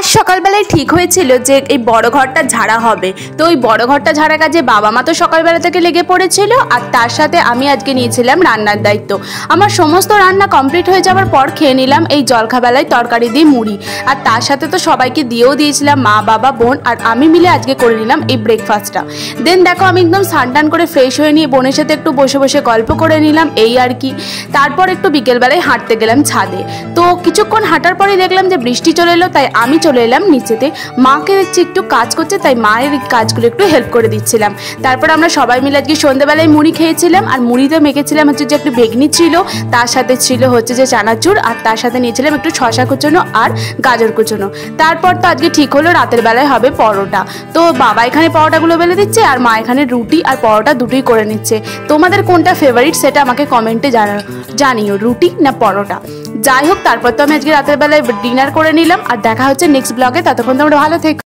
আজ সকালবেলায় ঠিক হয়েছিল যে এই বড় ঘরটা ঝাড়া হবে। তো ওই বড় ঘরটা ঝাড়া কাজে বাবা মা তো সকালবেলা থেকে লেগে পড়েছিল, আর তার সাথে আমি আজকে নিয়েছিলাম রান্নার দায়িত্ব। আমার সমস্ত রান্না কমপ্লিট হয়ে যাওয়ার পর খেয়ে নিলাম এই জলখাবেলায় তরকারি দিয়ে মুড়ি, আর তার সাথে তো সবাইকে দিয়েও দিয়েছিলাম, মা বাবা বোন আর আমি মিলে আজকে করে নিলাম এই ব্রেকফাস্টটা। দেন দেখো আমি একদম স্নান করে ফ্রেশ হয়ে নিয়ে বোনের সাথে একটু বসে বসে গল্প করে নিলাম, এই আর কি। তারপর একটু বিকেলবেলায় হাঁটতে গেলাম ছাদে। তো কিছুক্ষণ হাঁটার পরে দেখলাম যে বৃষ্টি চলে এলো, তাই আমি চলে এলাম নিচেতে। মাকে দেখছি একটু কাজ করছে, তাই মায়ের কাজগুলো একটু হেল্প করে দিচ্ছিলাম। তারপর আমরা সবাই মিলে আজকে সন্ধ্যাবেলায় মুড়ি খেয়েছিলাম, আর মুড়িতে মেখেছিলাম হচ্ছে যে একটু বেগনি ছিল, তার সাথে ছিল হচ্ছে যে চানাচুর, আর তার সাথে নিয়েছিলাম একটু শশা কুচোনো আর গাজর কুচোনো। তারপর তো আজকে ঠিক হলো রাতের বেলায় হবে পরোটা। তো বাবা এখানে পরোটাগুলো বেলে দিচ্ছে, আর মা এখানে রুটি আর পরোটা দুটোই করে নিচ্ছে। তোমাদের কোনটা ফেভারিট সেটা আমাকে কমেন্টে জানিও, রুটি না পরোটা। যাই হোক, তারপর তো আমি আজকে রাতের বেলায় ডিনার করে নিলাম, আর দেখা হচ্ছে নেক্সট ব্লগে। ততক্ষণ তোমরা ভালো থেকো।